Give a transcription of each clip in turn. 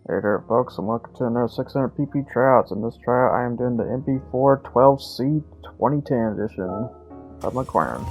Hey there folks, and welcome to another 600 PP tryouts. In this tryout I am doing the MP4-12C 2010 edition of Mclaren.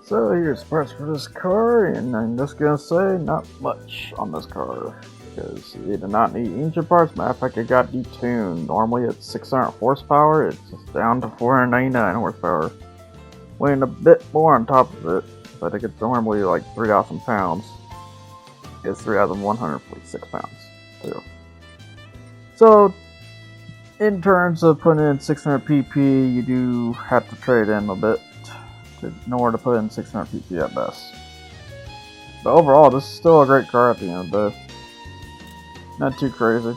So here's parts for this car, and I'm just gonna say not much on this car because it did not need engine parts. Matter of fact, it got detuned. Normally it's 600 horsepower, it's just down to 499 horsepower, weighing a bit more on top of it. So I think it's normally like 3,000 pounds. It's 3,146 pounds too. So in terms of putting in 600 PP, you do have to trade in a bit in order to put in 600 PP at best. But overall, this is still a great car at the end of the day. Not too crazy.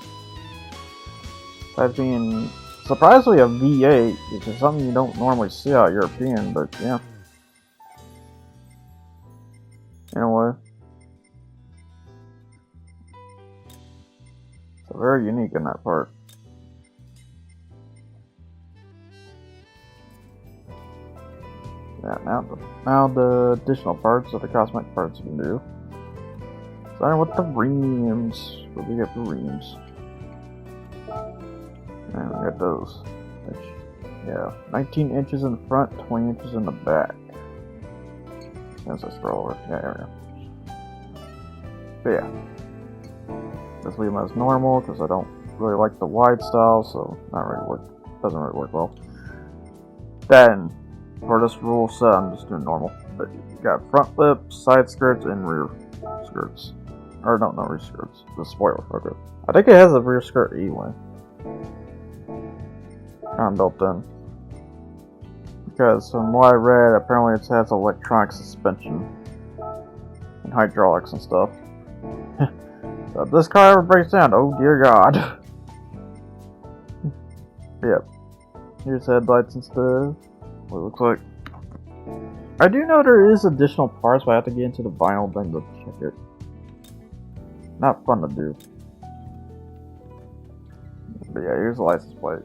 Besides being surprisingly a V8, which is something you don't normally see out European, but yeah. Anyway. So very unique in that part. Yeah, now the additional parts, or the cosmetic parts you can do. Starting with the rims. What do we get for rims? And we got those. Yeah, 19 inches in the front, 20 inches in the back. As I scroll over. Yeah, there we go. But yeah. Just leave them as normal, because I don't really like the wide style, so doesn't really work well. Then, for this rule set, I'm just doing normal. But you got front lips, side skirts, and rear skirts. Or no, not rear skirts. The spoiler. Okay. I think it has a rear skirt anyway. Kind of built in. Because from what I read, apparently it has electronic suspension and hydraulics and stuff. So if this car ever breaks down, oh dear God. Yep. Here's headlights and stuff. What it looks like. I do know there is additional parts, but I have to get into the vinyl thing to check it. Not fun to do. But yeah, here's the license plate.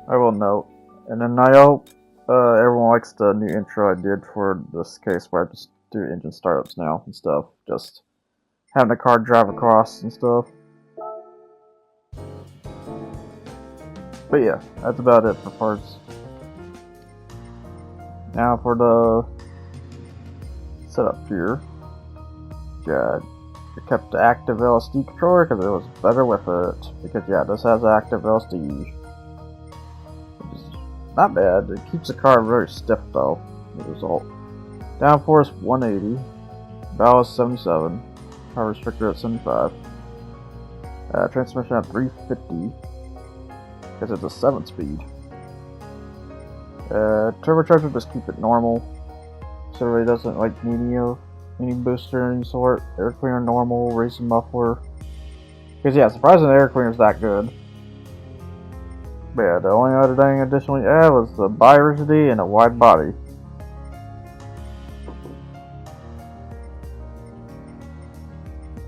I will note. And then I hope everyone likes the new intro I did for this case where I just do engine startups now and stuff. Just having the car drive across and stuff. But yeah, that's about it for parts. Now for the setup here. Yeah, I kept the active LSD controller because it was better with it. Because yeah, this has active LSD. Which is not bad. It keeps the car very stiff though, the result. Downforce 180. Ballast 77. Power restrictor at 75. Transmission at 350. Because it's a 7-speed. Turbocharger, just keep it normal. So it really doesn't like need any booster of any sort. Air cleaner normal, racing muffler. Because yeah, surprisingly the air cleaner is that good. But yeah, the only other thing additionally was the bi-rigidity and a wide body.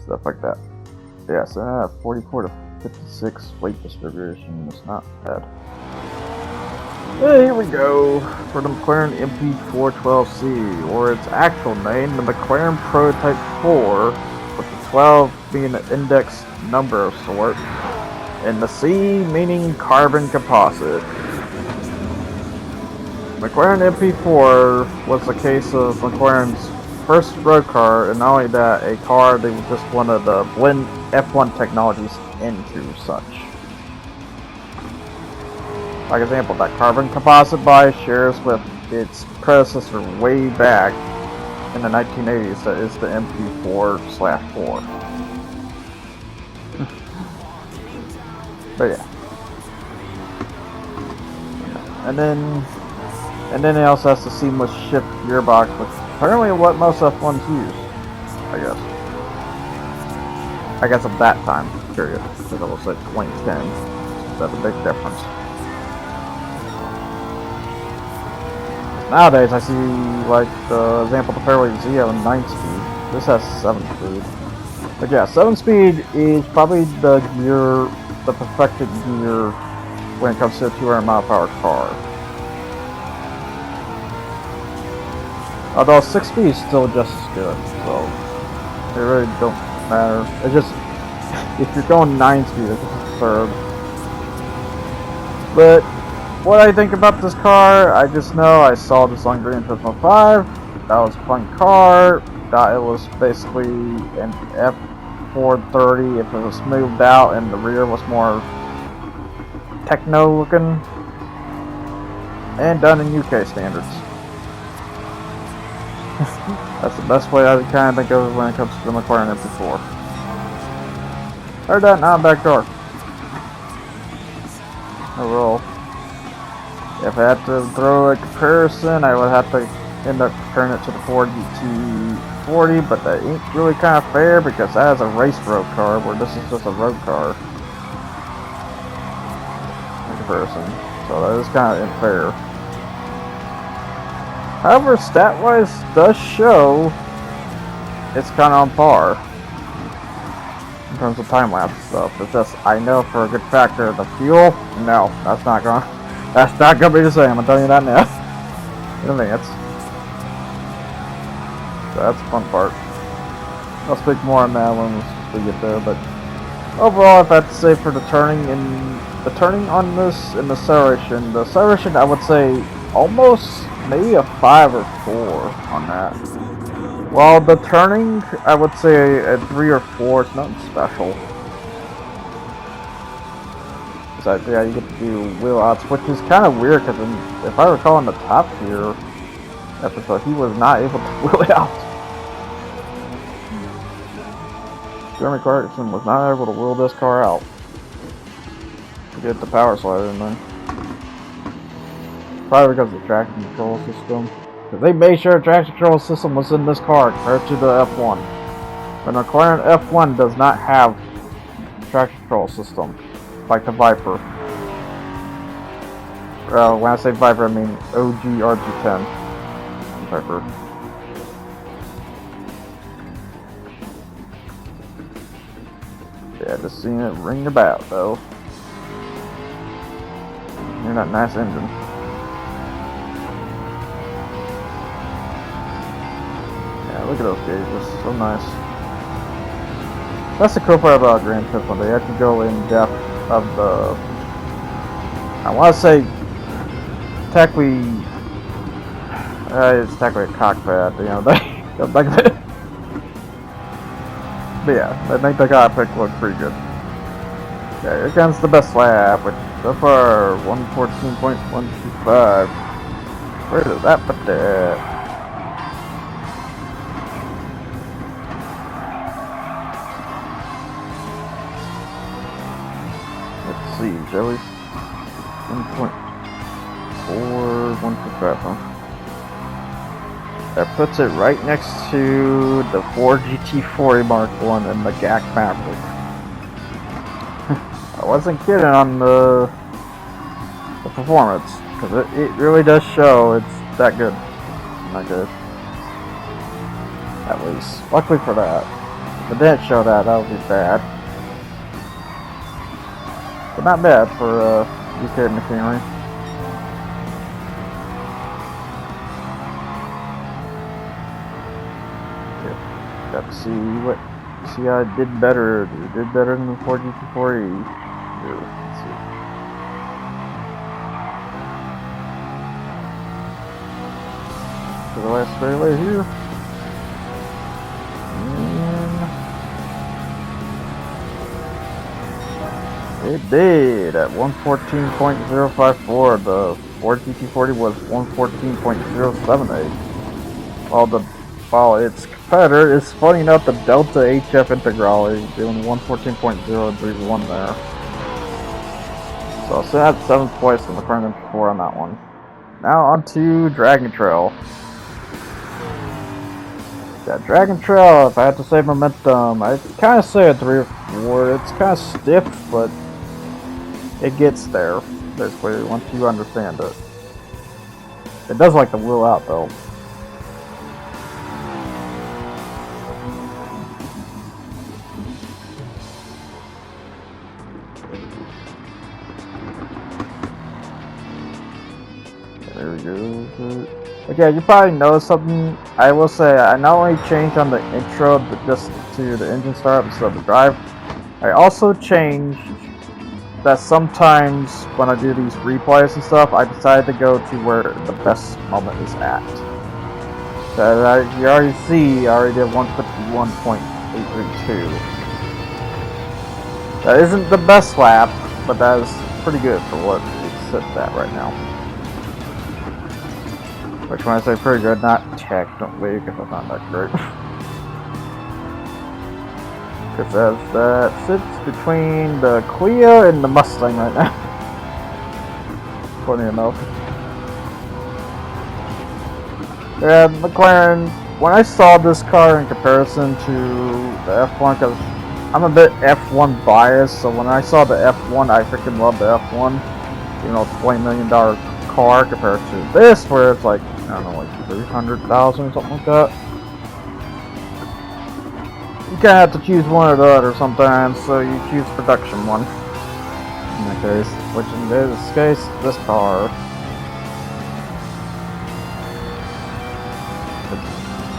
Stuff like that. Yeah, so 44 to 56 weight distribution is not bad. Here we go for the Mclaren MP4-12C, or its actual name, the Mclaren Prototype 4, with the 12 being an index number of sort, and the C meaning carbon composite. McLaren MP4 was the case of McLaren's first road car, and not only that, a car they just wanted to blend F1 technologies into such. Like example, that carbon composite body shares with its predecessor way back in the 1980s, that is the MP4/4. But yeah. And then it also has the seamless shift gearbox, which apparently what most F1s use, I guess at that time period, because it was like 2010. That's a big difference. Nowadays, I see, like, the example, the Fairway Z on 9-speed. This has 7 speed. But yeah, 7 speed is probably the perfected gear when it comes to a 200-mile-per-hour car. Although 6 speed is still just as good, so it really don't matter. It's just, if you're going 9 speed, it's just absurd. But what I think about this car, I just know I saw this on Gran Turismo 5. That was a fun car. Thought it was basically an F430 if it was smoothed out and the rear was more techno looking. And done in UK standards. That's the best way I kind of think of it when it comes to the Mclaren MP4. Heard that, now I'm back door. Overall, if I had to throw a comparison, I would have to end up comparing it to the Ford GT40, but that ain't really kind of fair because that is a race road car, where this is just a road car in comparison. So that is kind of unfair. However, stat-wise, does show it's kind of on par in terms of time-lapse stuff. It's just, I know for a good factor, the fuel, no, that's not gonna be the same. I'm telling you that now in advance. So that's the fun part. I'll speak more on that when we get there. But overall, if I had to say for the turning on this and the acceleration, I would say almost maybe a 5 or 4 on that. While the turning, I would say a 3 or 4. It's nothing special. Besides, yeah, you get to do wheel outs, which is kind of weird because if I recall in the Top Gear episode, he was not able to wheel it out. Jeremy Clarkson was not able to wheel this car out to get the power slider in there. Probably because of the traction control system. Because they made sure the traction control system was in this car compared to the F1. But the McLaren F1 does not have traction control system like the Viper. When I say Viper, I mean OG RG10 Viper. Yeah, just seeing it ring about though. You're that nice engine. Look at those gauges, so nice. That's the cool part about Gran Turismo. They actually go in depth of the. I want to say, technically, it's technically a cockpit. You know, they like that. But yeah, they make the cockpit look pretty good. Okay, here comes the best lap, which so far 114.125. Where does that put that? See, Joey. 1.4, 1.5, huh? That puts it right next to the Ford GT40 Mark 1 and the GAC Maverick. I wasn't kidding on the performance, because it really does show it's that good. Not good. At least. Luckily for that. If it didn't show that, that would be bad. But not bad for UK machinery. Yeah, got to see how it did better. It did better than the Ford GT40. Here, let's see. To the last fairway here. It did at 114.054. The Ford GT40 was 114.078. While its competitor is funny enough, the Delta HF Integrale doing 114.031 there. So that's 7th place in the McLaren MP4 on that one. Now on to Dragon Trail. Yeah, Dragon Trail, if I had to say momentum, I'd kind of say a 3 or 4. It's kind of stiff, but it gets there, basically, once you understand it. It does like to wheel out, though. Okay, you probably noticed something. I will say, I not only changed on the intro just to the engine startup instead of the drive, I also changed that sometimes when I do these replays and stuff, I decide to go to where the best moment is at. So you already see, I already did 151.832. That isn't the best lap, but that is pretty good for what it's set at right now. Which when I say pretty good, not technically, because it's not that great. Because that sits between the Clio and the Mustang right now. Funny enough. Yeah, McLaren, when I saw this car in comparison to the F1, because I'm a bit F1 biased, so when I saw the F1, I freaking love the F1. You know, $20 million car compared to this, where it's like, I don't know, like 300,000 or something like that. You kind of have to choose one or the other sometimes, so you choose production one. In that case, which in this case, this car.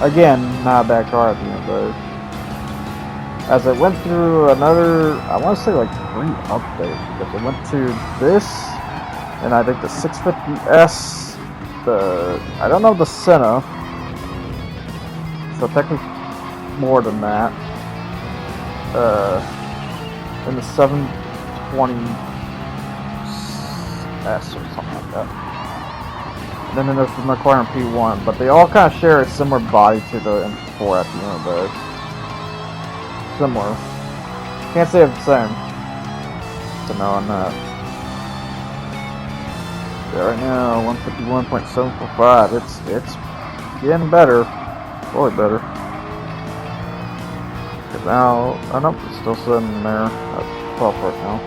Again, not a bad car at the end of the day. As it went through another, I want to say like 3 updates, because it went to this, and I think the 650S, I don't know the Senna, so technically more than that, and the 720S or something like that. And then there's the Mclaren P1, but they all kind of share a similar body to the MP4 at the end of the day. Similar. Can't say it's the same. So no, on that. Yeah, right now 151.745. It's getting better, really better. Cause now I don't know, it's still sitting there at 12 right now,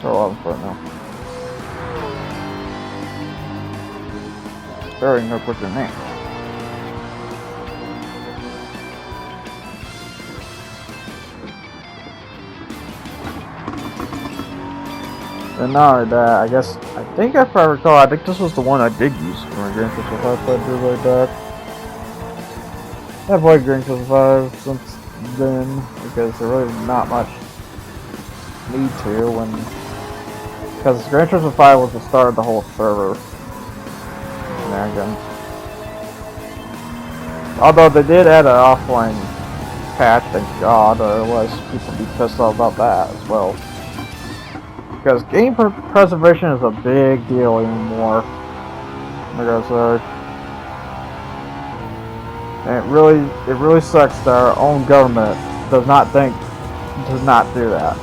or 11 right now. Very no quicker than that. And not only that, I think if I recall, I think this was the one I did use for my Grand Theft Auto 5 played through like that. I've played Grand Theft Auto 5 since then, because there really not much need to because Grand Theft Auto 5 was the start of the whole server shenanigans. Although they did add an offline patch, thank God, otherwise people would be pissed off about that as well. Because game preservation is a big deal anymore. Like I said. And it really sucks that our own government does not do that.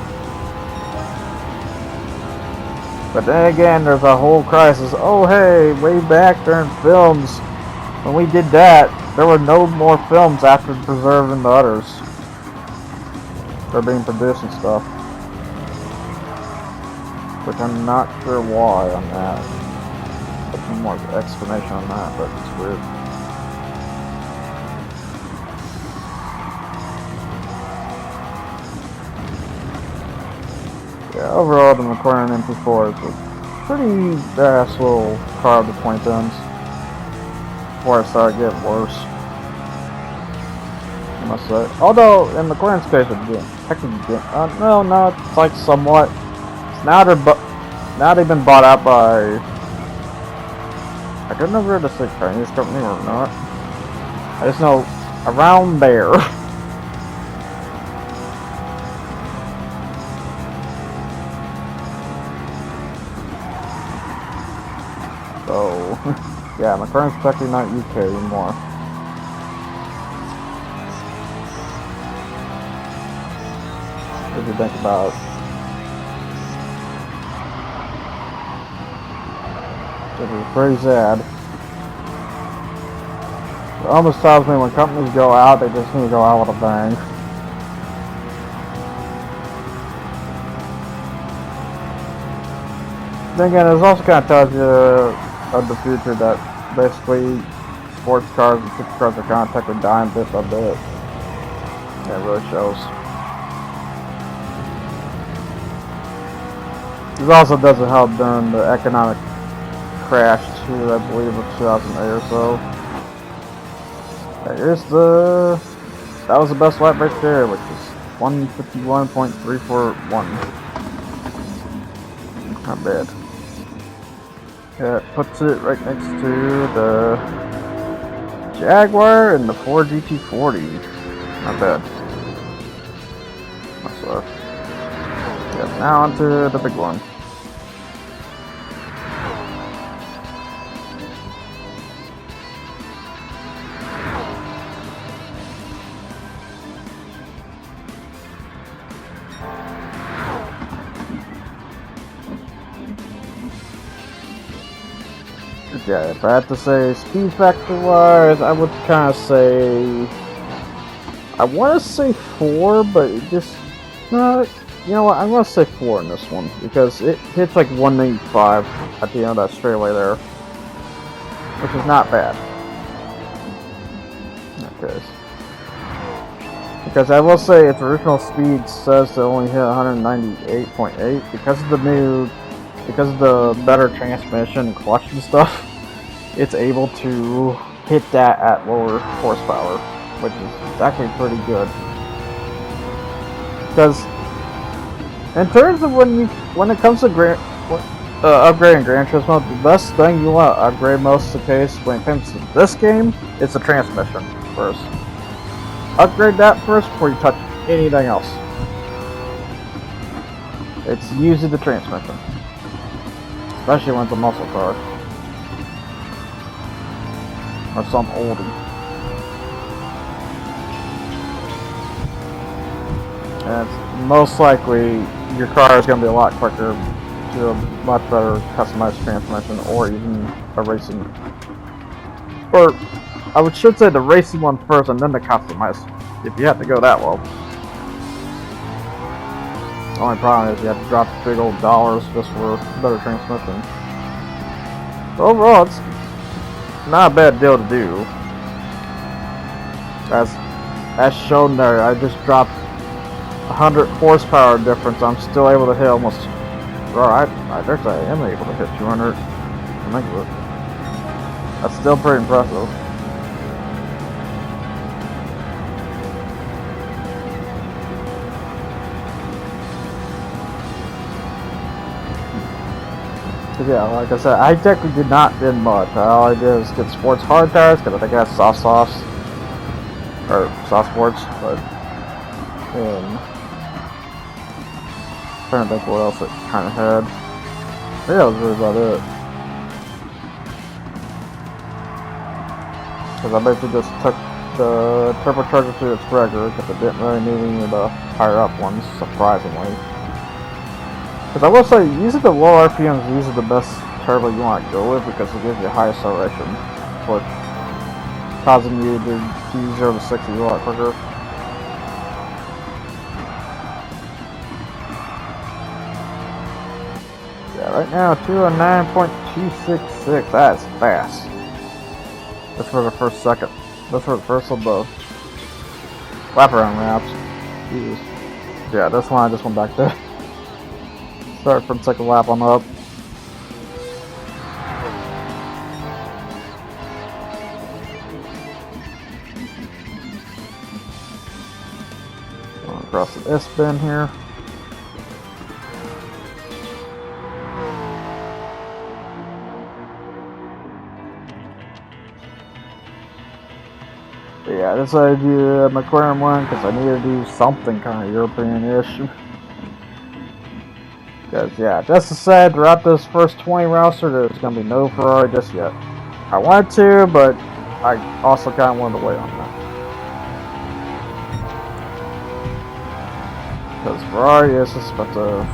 But then again, there's a whole crisis. Oh hey, way back during films, when we did that, there were no more films after preserving the others. They're being produced and stuff. Which I'm not sure why on that. But some more explanation on that, but it's weird. Yeah, overall the Mclaren MP4 is a pretty badass little car of the 2010s. Before it started getting worse, I must say. Although in McLaren's case, technically, no, it's like somewhat. Now they've been bought out by, I don't know where to say Chinese company or not. I just know around there. So yeah, McLaren's technically not UK anymore. What do you think about it? It is pretty sad. It almost tells me when companies go out, they just need to go out with a bang. Then again, it also kind of tells you of the future that basically sports cars and supercars are kind of technically dying bit by bit. Yeah, it really shows. This also doesn't help during the economic crashed too, I believe, in 2008 or so. That was the best lap right there, which is 151.341. Not bad. Yeah, it puts it right next to the Jaguar and the Ford GT40. Not bad. So, yeah, now onto the big one. Yeah, if I had to say speed factor wise, I would kind of say, I want to say 4, but it just, no, you know what, I'm going to say 4 in this one, because it hits like 185 at the end of that straightaway there, which is not bad. Okay. Because I will say its original speed says to only hit 198.8, because of the better transmission and clutch and stuff, it's able to hit that at lower horsepower, which is actually pretty good. Because in terms of when it comes to upgrading Gran Turismo, the best thing you want to upgrade most of the case when it comes to this game is the transmission first. Upgrade that first before you touch anything else. It's usually the transmission. Especially when it's a muscle car. Or some oldie. And it's most likely your car is going to be a lot quicker to a much better customized transmission, or even a racing. Or I should say the racing one first and then the customized, if you have to go that low. The only problem is you have to drop big old dollars just for better transmission. But overall, it's not a bad deal to do. As shown there, I just dropped 100 horsepower difference. I'm still able to hit almost. Well, I am able to hit 200. That's still pretty impressive. Yeah, like I said, I technically did not did much. All I did was get sports hard tires, because I think I have soft softs. Or soft sports, but I'm trying to think what else it kind of had. Yeah, that was really about it. Because I basically just took the turbocharger to its regular, because it didn't really need any of the higher up ones, surprisingly. Because I will say, using the low RPMs, these are the best turbo you want to go with, because it gives you high acceleration, which causing you to do 0 to 60 a lot quicker. Yeah, right now 209.266. That's fast. That's for the first second. That's for the first of the lap around laps. Jesus. Yeah, this one I just went back there. Start from second lap on up. Going across the S-bend here. Yeah, I decided to do a Mclaren one because I needed to do something kind of European-ish. Because, yeah, just to say, throughout this first 20 roster, there's going to be no Ferrari just yet. I wanted to, but I also kind of wanted to wait on that. Because Ferrari is expensive.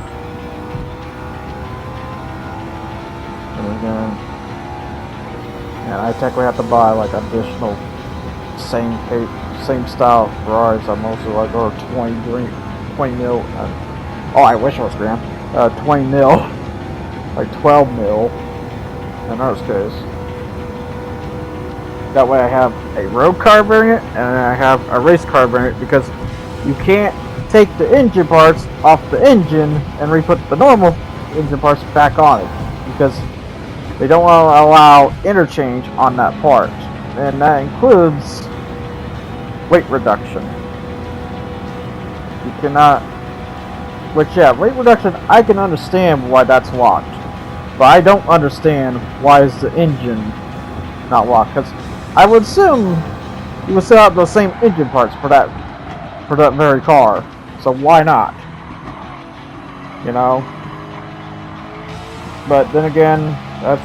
And I technically have to buy, like, additional same style Ferraris. I'm mostly like, or 20 mil. Oh, I wish it was grand. 20 mil, like 12 mil in ours case. That way I have a road car variant and I have a race car variant, because you can't take the engine parts off the engine and re-put the normal engine parts back on it, because They don't want to allow interchange on that part, and that includes weight reduction. You cannot, which yeah, weight reduction, I can understand why that's locked, but I don't understand why is the engine not locked, because I would assume you would still have the same engine parts for that very car, so why not? You know? But then again, that's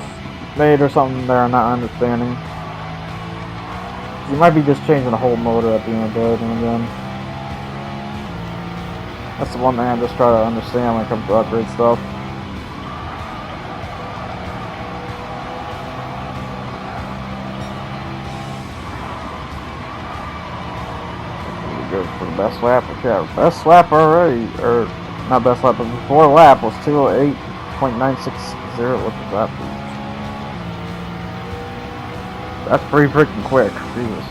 made or something there I'm not understanding. You might be just changing the whole motor at the end of the day, and again. That's the one thing I just try to understand when it comes to upgrade stuff. Go for the best lap. Okay, best lap already, or not best lap, but before lap was 208.960. What does that mean? That's pretty freaking quick. Jesus.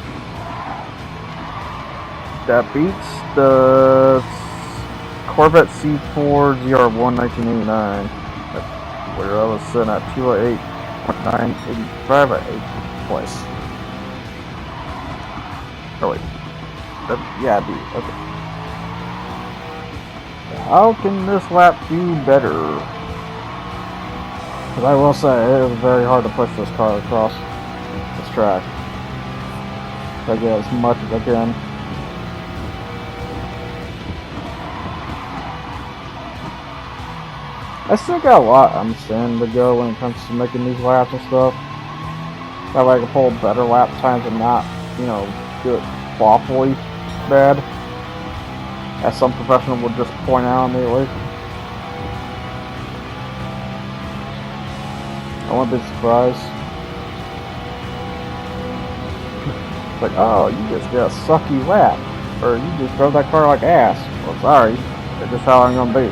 That beats the Corvette C4-ZR1 1989. That's where I was sitting at 208.985 at 8th place. Oh wait. Yeah, dude. Okay. How can this lap do better? Because I will say, it is very hard to push this car across this track. I get as much as I can. I still got a lot I'm saying to go when it comes to making these laps and stuff. That way I can pull better lap times and not, you know, do it awfully bad, as some professional would just point out immediately. I wouldn't be surprised. It's like, oh, you just did a sucky lap, or you just drove that car like ass. Well, sorry, that's just how I'm gonna be.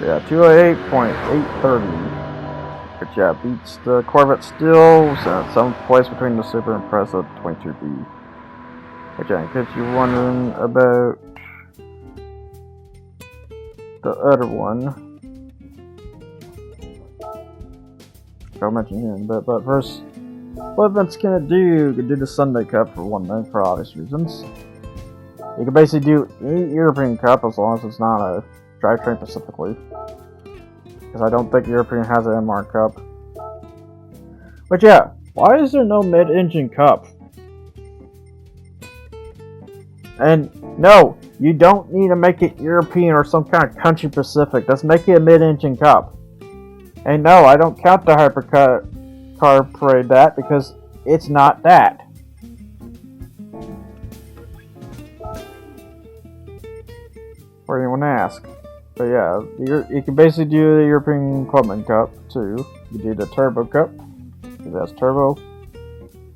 Yeah, 208.830. But yeah, beats the Corvette still, so 7th place between the Super Impreza 22B. Which, in case you're wondering about the other one, I'll mention here in a bit. But first, what event's gonna do? You can do the Sunday Cup for one night for obvious reasons. You can basically do any European Cup as long as it's not a drivetrain specifically, because I don't think European has an MR Cup. But yeah, why is there no mid-engine Cup? And no, you don't need to make it European or some kind of country specific. Let's make it a mid-engine Cup. And no, I don't count the Hypercar Parade that, because it's not that. Or anyone ask. But yeah, you can basically do the European Clubman Cup too. You do the Turbo Cup, because that's turbo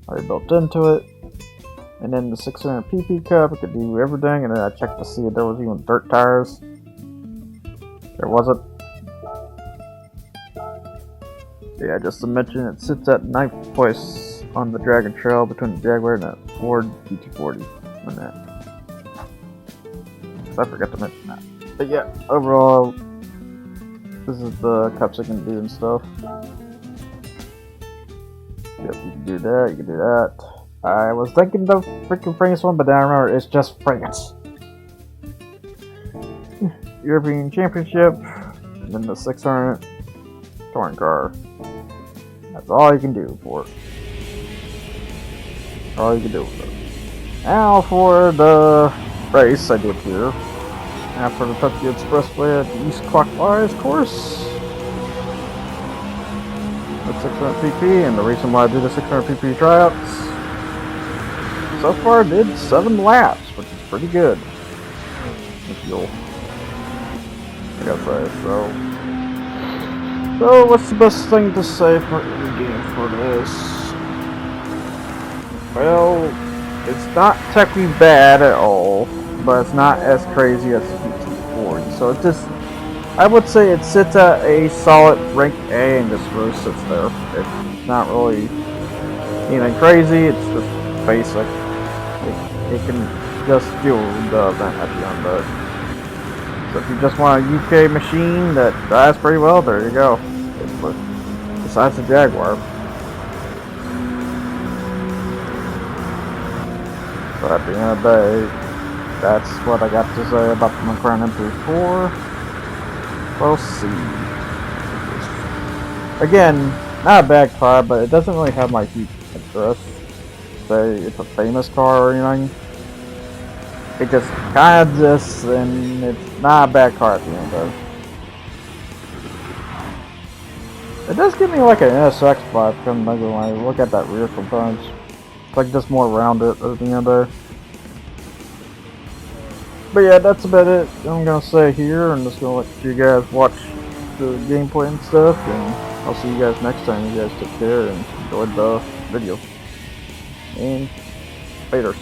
already built into it. And then the 600 PP Cup, it could do everything. And then I checked to see if there was even dirt tires. There wasn't. Yeah, just to mention, it sits at 9th place on the Dragon Trail between the Jaguar and the Ford GT40 on that. So I forgot to mention that. But yeah, overall, this is the cups I can do and stuff. Yep, you can do that, you can do that. I was thinking the freaking France one, but then I remember it's just France. European Championship, and then the 600 touring car. That's all you can do for it. All you can do with it. Now for the race I did here. After the Tokyo Expressway at the East Clockwise course. With 600 PP, and the reason why I do the 600 PP tryouts. So far I did 7 laps, which is pretty good. If you'll, I gotta say, so what's the best thing to say for any game for this? Well, it's not technically bad at all, but it's not as crazy as the GT40. So it just, I would say it sits at a solid rank A and just really sits there. It's not really anything crazy, it's just basic. It can just do the event at the end of it. So if you just want a UK machine that drives pretty well, there you go. besides the Jaguar. But at the end of the day, that's what I got to say about the Mclaren MP4-12C. Again, not a bad car, but it doesn't really have my huge interest. Say it's a famous car or anything. It just kind of exists, and it's not a bad car at the end of it. It does give me like an NSX vibe when I look at that rear sometimes. It's like just more rounded at the end there. But yeah, that's about it. I'm gonna say here. I'm just gonna let you guys watch the gameplay and stuff, and I'll see you guys next time. You guys take care and enjoy the video. And laters.